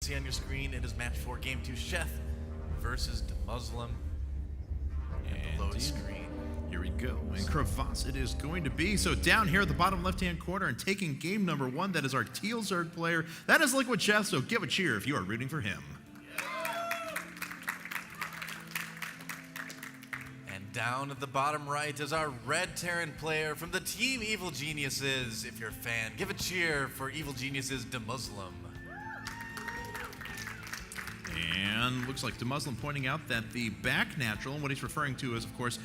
see on your screen, it is match 4, game 2, Sheth versus DeMuslim. And the load screen. Here we go, and Crevasse it is going to be. So down here at the bottom left-hand corner and taking game number 1, that is our Teal Zerg player. That is Liquid Sheth, so give a cheer if you are rooting for him. And down at the bottom right is our Red Terran player from the Team Evil Geniuses. If you're a fan, give a cheer for Evil Geniuses DeMuslim. And looks like DeMuslim pointing out that the back natural, and what he's referring to is, of course,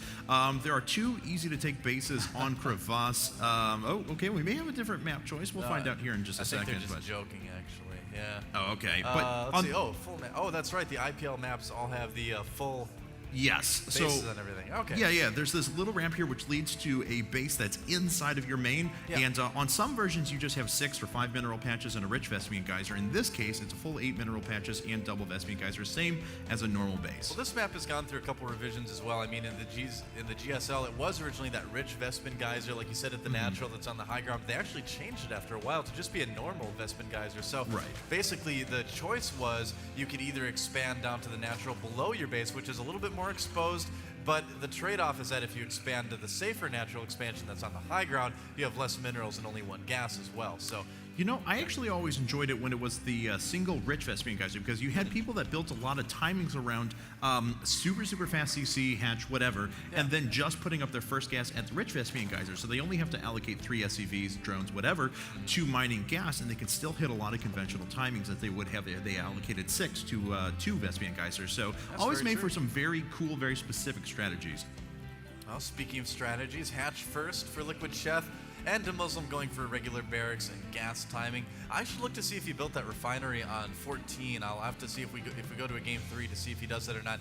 there are 2 easy-to-take bases on Crevasse. Oh, okay, we may have a different map choice. We'll find out here in just a second. I think they're just joking, actually. Yeah. Oh, okay. But let's see. Oh, full map. Oh, that's right. The IPL maps all have the full. Yes. Bases and everything. Okay. Yeah. There's this little ramp here which leads to a base that's inside of your main. Yeah. And on some versions, you just have 6 or 5 mineral patches and a rich Vespian Geyser. In this case, it's a full 8 mineral patches and double Vespian Geyser, same as a normal base. Well, this map has gone through a couple revisions as well. I mean, in the GSL, it was originally that rich Vespian Geyser, like you said, at the natural that's on the high ground. They actually changed it after a while to just be a normal Vespian Geyser. So basically, the choice was you could either expand down to the natural below your base, which is a little bit more exposed. But the trade-off is that if you expand to the safer natural expansion that's on the high ground, you have less minerals and only 1 gas as well. So, you know, I actually always enjoyed it when it was the single rich Vespian Geyser, because you had people that built a lot of timings around super fast CC, hatch, whatever, and then just putting up their first gas at the rich Vespian Geyser. So they only have to allocate 3 SCVs, drones, whatever, to mining gas, and they can still hit a lot of conventional timings that they would have if they allocated 6 to 2 Vespian Geysers. So that's always made for some very cool, very specific strategies. Well, speaking of strategies, hatch first for Liquid Sheth, and DeMuslim going for regular barracks and gas timing. I should look to see if he built that refinery on 14. I'll have to see if we go to a game 3 to see if he does that or not.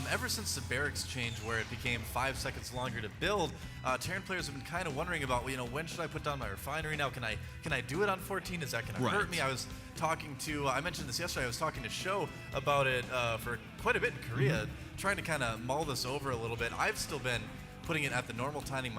Ever since the barracks change, where it became 5 seconds longer to build, Terran players have been kind of wondering about, you know, when should I put down my refinery now? Can I do it on 14? Is that going to hurt me? I was talking to, I mentioned this yesterday, I was talking to Sho about it for quite a bit in Korea, trying to kind of mull this over a little bit. I've still been putting it at the normal timing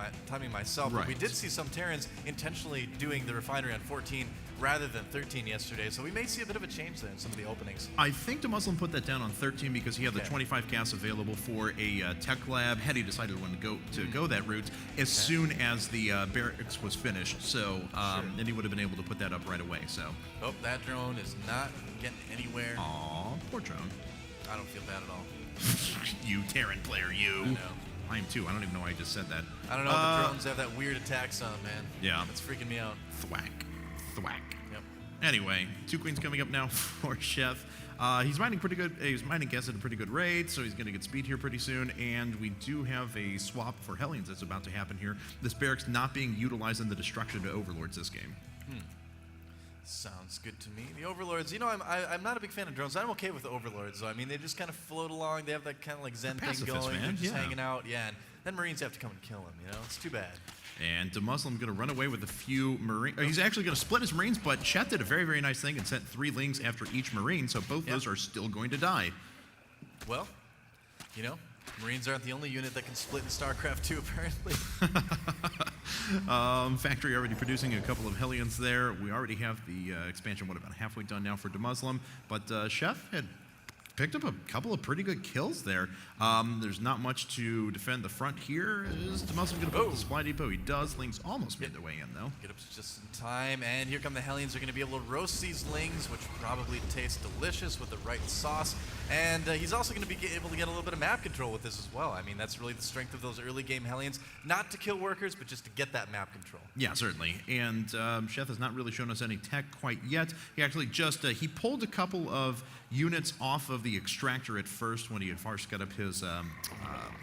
myself. But we did see some Terrans intentionally doing the refinery on 14 rather than 13 yesterday, so we may see a bit of a change there in some of the openings. I think DeMuslim put that down on 13 because he had the 25 gas available for a tech lab had he decided when to go that route as soon as the barracks was finished. So then he would have been able to put that up right away. So that drone is not getting anywhere. Aw, poor drone. I don't feel bad at all. You Terran player, you. I know. I am too. I don't even know why I just said that. I don't know. The drones have that weird attack sound, man. Yeah. It's freaking me out. Thwack. Thwack. Yep. Anyway, 2 queens coming up now for Sheth. He's mining pretty good. He's mining gas at a pretty good rate, so he's going to get speed here pretty soon. And we do have a swap for Hellions that's about to happen here. This barracks not being utilized in the destruction to Overlords this game. Sounds good to me. The Overlords, you know, I'm not a big fan of drones. I'm okay with the Overlords, though. I mean, they just kind of float along. They have that kind of like Zen thing going. Man. They're just hanging out. Yeah, and then Marines have to come and kill them, you know? It's too bad. And DeMuslim going to run away with a few Marines. He's actually going to split his Marines, but Sheth did a very, very nice thing and sent 3 lings after each Marine, so both those are still going to die. Well, you know, Marines aren't the only unit that can split in StarCraft 2, apparently. Factory already producing a couple of Hellions there. We already have the expansion, about halfway done now for DeMuslim. But Sheth had picked up a couple of pretty good kills there. There's not much to defend the front here. Is DeMuslim going to put the supply depot? He does. Lings almost made their way in, though. Get up just in time. And here come the Hellions. They're going to be able to roast these lings, which probably taste delicious with the right sauce. And he's also going to be able to get a little bit of map control with this as well. I mean, that's really the strength of those early game Hellions. Not to kill workers, but just to get that map control. Yeah, certainly. And Sheth has not really shown us any tech quite yet. He actually just, he pulled a couple of units off of the extractor at first when he had first got up his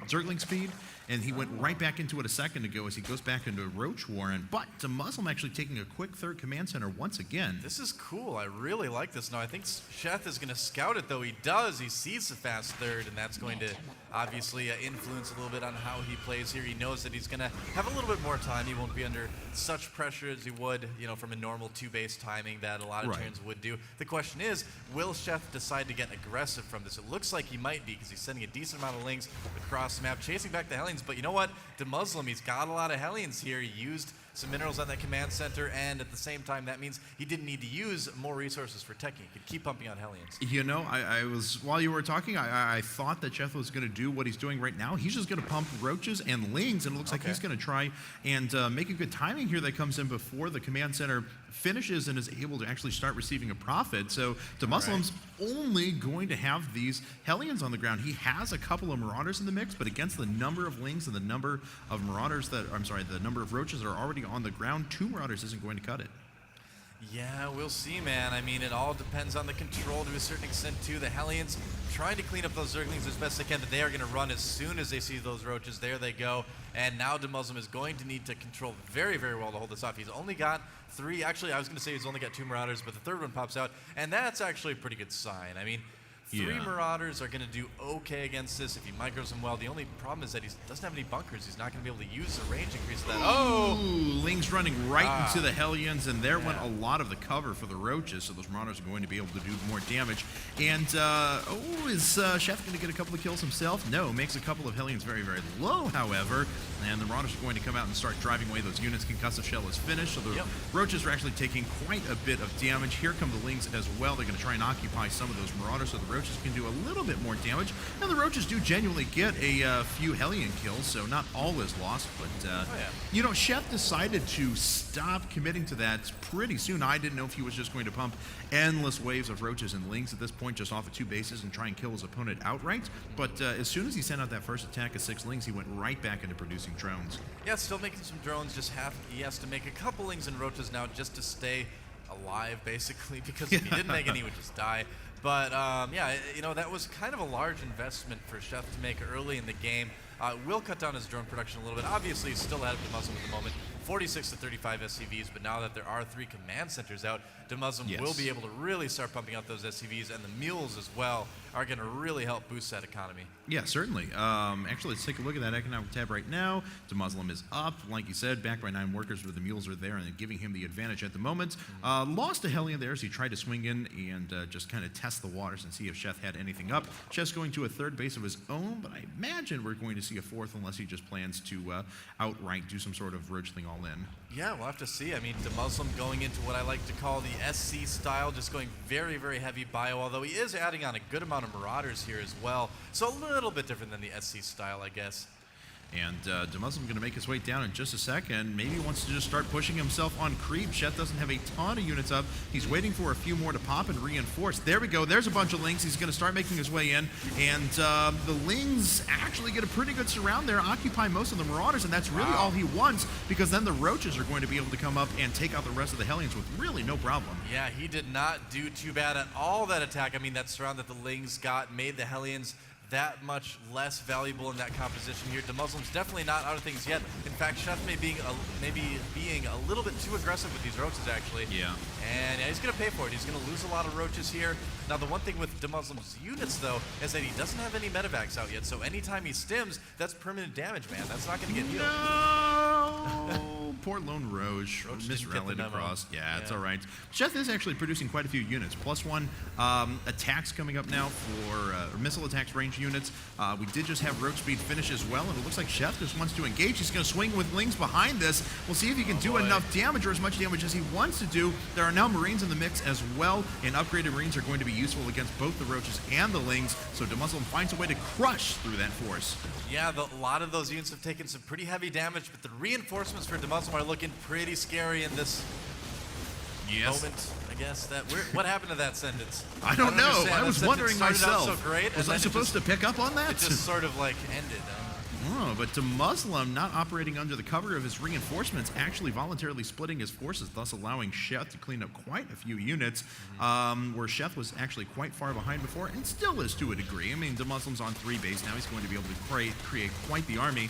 Zergling speed, and he went right back into it a second ago as he goes back into Roach Warren. But DeMuslim actually taking a quick third command center once again. This is cool. I really like this. Now, I think Sheth is going to scout it, though. He does. He sees the fast third, and that's going to obviously influence a little bit on how he plays here. He knows that he's going to have a little bit more time. He won't be under such pressure as he would, you know, from a normal 2-base timing that a lot of turns would do. The question is, will Sheth decide to get aggressive from this? It looks like he might be, because he's sending a decent amount of lings across the map, chasing back the Hellions. But you know what? DeMuslim, he's got a lot of Hellions here. He used some minerals on that command center, and at the same time, that means he didn't need to use more resources for teching. He could keep pumping out Hellions. You know, I was, while you were talking, I thought that Sheth was going to do what he's doing right now. He's just going to pump roaches and lings, and it looks like he's going to try and make a good timing here that comes in before the command center finishes and is able to actually start receiving a profit. So DeMuslim's only going to have these Hellions on the ground. He has a couple of Marauders in the mix, but against the number of lings and the number of Marauders that, the number of roaches that are already on the ground, 2 Marauders isn't going to cut it. Yeah, we'll see, man. I mean, it all depends on the control to a certain extent, too. The Hellions trying to clean up those Zerglings as best they can, but they are going to run as soon as they see those roaches. There they go. And now DeMuslim is going to need to control very, very well to hold this off. He's only got 3. Actually, I was going to say he's only got 2 Marauders, but the third one pops out, and that's actually a pretty good sign. I mean, 3 Marauders are going to do okay against this if he micros them well. The only problem is that he doesn't have any bunkers. He's not going to be able to use the range increase of that. Oh! Lings running right into the Hellions, and there went a lot of the cover for the roaches, so those Marauders are going to be able to do more damage. And, is Sheth going to get a couple of kills himself? No, makes a couple of Hellions very, very low, however, and the Marauders are going to come out and start driving away those units. Concussive Shell is finished, so the roaches are actually taking quite a bit of damage. Here come the Lings as well. They're going to try and occupy some of those Marauders, so the roaches can do a little bit more damage. And the roaches do genuinely get a few Hellion kills, so not all is lost. But, you know, Sheth decided to stop committing to that pretty soon. I didn't know if he was just going to pump endless waves of roaches and lings at this point, just off of 2 bases and try and kill his opponent outright. But as soon as he sent out that first attack of 6 lings, he went right back into producing drones. Yeah, still making some drones. He has to make a couple lings and roaches now just to stay alive, basically, because if he didn't make any, he would just die. But, yeah, you know, that was kind of a large investment for Sheth to make early in the game. Will cut down his drone production a little bit. Obviously, he's still ahead of DeMuslim at the moment. 46 to 35 SCVs, but now that there are 3 command centers out, DeMuslim will be able to really start pumping out those SCVs, and the mules as well are going to really help boost that economy. Yeah, certainly. Actually, let's take a look at that economic tab right now. DeMuslim is up, like you said, backed by 9 workers, where the mules are there and giving him the advantage at the moment. Lost a Hellion there as he tried to swing in and just kind of test the waters and see if Sheth had anything up. Sheth's going to a 3rd base of his own, but I imagine we're going to see a 4th unless he just plans to outright do some sort of roachling all in. Yeah, we'll have to see. I mean, DeMuslim going into what I like to call the SC style, just going very, very heavy bio, although he is adding on a good amount of Marauders here as well. So a little bit different than the SC style, I guess. And DeMuslim going to make his way down in just a second. Maybe he wants to just start pushing himself on creep. Sheth doesn't have a ton of units up. He's waiting for a few more to pop and reinforce. There we go. There's a bunch of lings. He's going to start making his way in. And the lings actually get a pretty good surround there, occupy most of the Marauders, and that's really all he wants, because then the roaches are going to be able to come up and take out the rest of the Hellions with really no problem. Yeah, he did not do too bad at all, that attack. I mean, that surround that the lings got made the Hellions that much less valuable in that composition here. DeMuslim's definitely not out of things yet. In fact, Sheth may be being a little bit too aggressive with these roaches, actually. Yeah. And yeah, he's going to pay for it. He's going to lose a lot of roaches here. Now, the one thing with DeMuslim's units, though, is that he doesn't have any medevacs out yet. So anytime he stims, that's permanent damage, man. That's not going to get healed. No! Poor lone Roche misrallied across. Yeah, it's all right. Sheth is actually producing quite a few units. +1 attacks coming up now for missile attacks range units. We did just have roach speed finish as well, and it looks like Sheth just wants to engage. He's going to swing with lings behind this. We'll see if he can do enough damage or as much damage as he wants to do. There are now Marines in the mix as well, and upgraded Marines are going to be useful against both the roaches and the lings, so DeMuslim finds a way to crush through that force. Yeah, a lot of those units have taken some pretty heavy damage, but the reinforcements for DeMuslim are looking pretty scary in this moment. I guess what happened to that sentence? I don't know. I was wondering myself. Out so great, was I supposed to pick up on that? It just sort of like ended. Oh, but DeMuslim, not operating under the cover of his reinforcements, actually voluntarily splitting his forces, thus allowing Sheth to clean up quite a few units, where Sheth was actually quite far behind before, and still is to a degree. I mean, DeMuslim's on 3 base now. He's going to be able to create quite the army.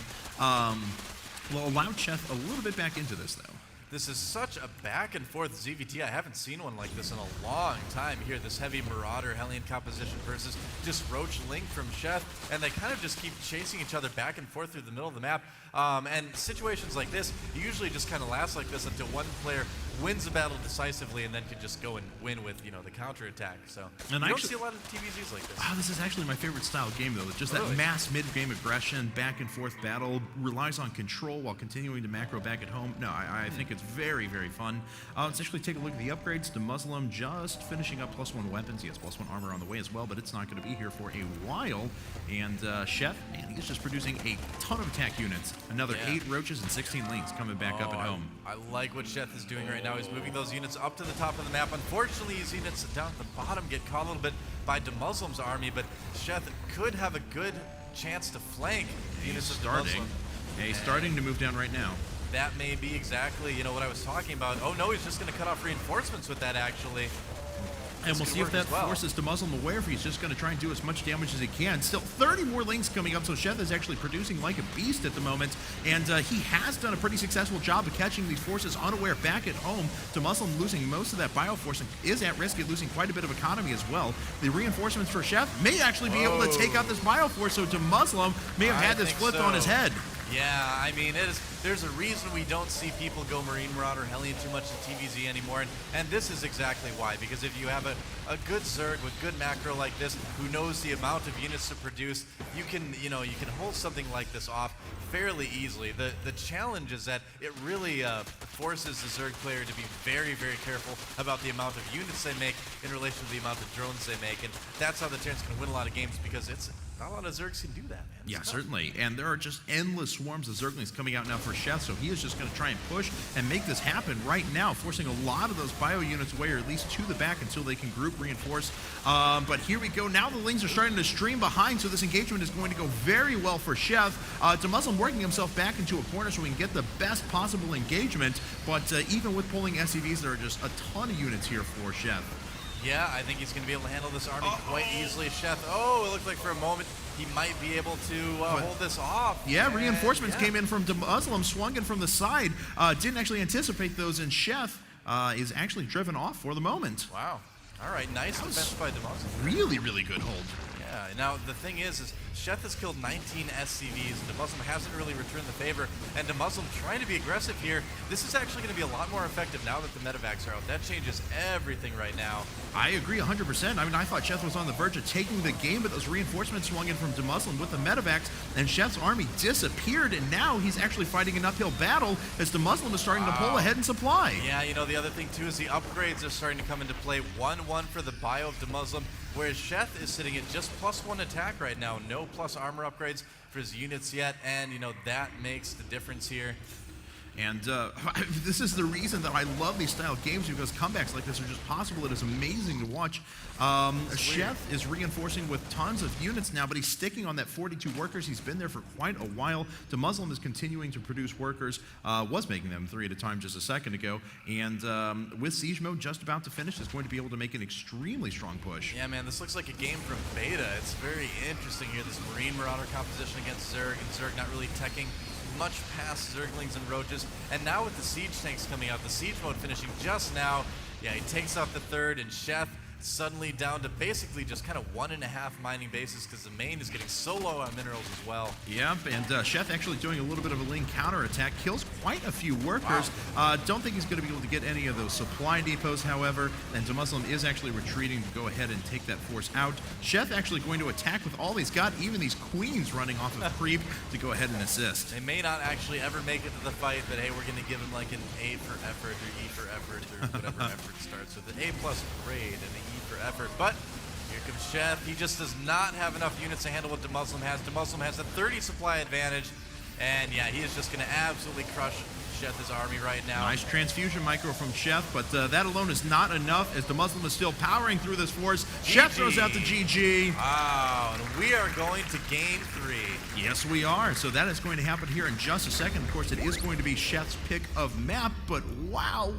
Well, allowed Sheth a little bit back into this, though. This is such a back and forth ZVT. I haven't seen one like this in a long time. Here, this heavy Marauder Hellion composition versus just Roach Link from Sheth, and they kind of just keep chasing each other back and forth through the middle of the map. And situations like this usually just kind of last like this until one player wins the battle decisively and then can just go and win with, you know, the counterattack. So you don't see a lot of TVZs like this. This is actually my favorite style of game, though. It's just that mass mid-game aggression, back and forth battle, relies on control while continuing to macro back at home. No, I think it's very, very fun. Let's actually take a look at the upgrades. DeMuslim just finishing up +1 weapons. He has +1 armor on the way as well, but it's not going to be here for a while. And Sheth, man, he's just producing a ton of attack units. Another 8 roaches and 16 links coming back up at home. I like what Sheth is doing right now. He's moving those units up to the top of the map. Unfortunately, his units down at the bottom get caught a little bit by DeMuslim's army, but Sheth could have a good chance to flank the units of DeMuslim. Yeah, he's starting to move down right now. That may be exactly, you know, what I was talking about. Oh no, he's just going to cut off reinforcements with that, actually. And we'll see if that forces DeMuslim aware if he's just going to try and do as much damage as he can. Still 30 more links coming up, so Sheth is actually producing like a beast at the moment. And he has done a pretty successful job of catching these forces unaware back at home. DeMuslim losing most of that bioforce and is at risk of losing quite a bit of economy as well. The reinforcements for Sheth may actually be able to take out this bioforce, so DeMuslim may have had this flipped on his head. Yeah, I mean, there's a reason we don't see people go Marine Marauder Hellion too much in TVZ anymore, and this is exactly why. Because if you have a good Zerg with good macro like this, who knows the amount of units to produce, you can hold something like this off fairly easily. The challenge is that it really forces the Zerg player to be very, very careful about the amount of units they make in relation to the amount of drones they make, and that's how the Terrans can win a lot of games, because not a lot of Zergs can do that, man. Yeah, certainly. And there are just endless swarms of Zerglings coming out now for Sheth, so he is just going to try and push and make this happen right now, forcing a lot of those bio units away, or at least to the back, until they can group reinforce. But here we go. Now the Lings are starting to stream behind, so this engagement is going to go very well for Sheth. DeMuslim working himself back into a corner so we can get the best possible engagement, but even with pulling SCVs, there are just a ton of units here for Sheth. Yeah, I think he's going to be able to handle this army quite easily. Sheth, it looked like for a moment he might be able to hold this off. Yeah, reinforcements came in from DeMuslim, swung in from the side. Didn't actually anticipate those, and Sheth is actually driven off for the moment. Wow. All right, nice defense by DeMuslim. Really, really good hold. Yeah, now the thing is Sheth has killed 19 SCVs, and DeMuslim hasn't really returned the favor, and DeMuslim trying to be aggressive here. This is actually going to be a lot more effective now that the medevacs are out. That changes everything right now. I agree 100%. I mean, I thought Sheth was on the verge of taking the game, but those reinforcements swung in from DeMuslim with the medevacs, and Sheth's army disappeared, and now he's actually fighting an uphill battle as DeMuslim is starting to pull ahead in supply. Yeah, you know, the other thing too is the upgrades are starting to come into play. 1-1 for the bio of DeMuslim, whereas Sheth is sitting at just +1 attack right now. No plus armor upgrades for his units yet, and you know, that makes the difference here. And this is the reason that I love these style games, because comebacks like this are just possible. It is amazing to watch. Sheth is reinforcing with tons of units now, but he's sticking on that 42 workers. He's been there for quite a while. DeMuslim is continuing to produce workers, was making them 3 at a time just a second ago, and with Siege Mode just about to finish, is going to be able to make an extremely strong push. Yeah, man, this looks like a game from beta. It's very interesting here, this Marine Marauder composition against Zerg, and Zerg not really teching much past Zerglings and Roaches. And now with the Siege tanks coming out, the Siege Mode finishing just now, yeah, he takes out the third, and Sheth suddenly down to basically just kind of 1.5 mining bases, because the main is getting so low on minerals as well. Yep, and Sheth actually doing a little bit of a Ling counterattack, kills quite a few workers. Don't think he's going to be able to get any of those supply depots, however, and DeMuslim is actually retreating to go ahead and take that force out. Sheth actually going to attack with all he's got, even these queens running off of creep to go ahead and assist. They may not actually ever make it to the fight, but hey, we're going to give him like an A for effort, or E for effort, or whatever effort starts with. An A plus grade and an E for effort. But here comes Sheth. He just does not have enough units to handle what DeMuslim has. DeMuslim has a 30 supply advantage, and yeah, he is just going to absolutely crush Sheth's army right now. Nice transfusion micro from Sheth, but that alone is not enough, as DeMuslim is still powering through this force. Sheth throws out the GG. Wow, and we are going to game 3. Yes, we are. So that is going to happen here in just a second. Of course, it is going to be Sheth's pick of map, but wow.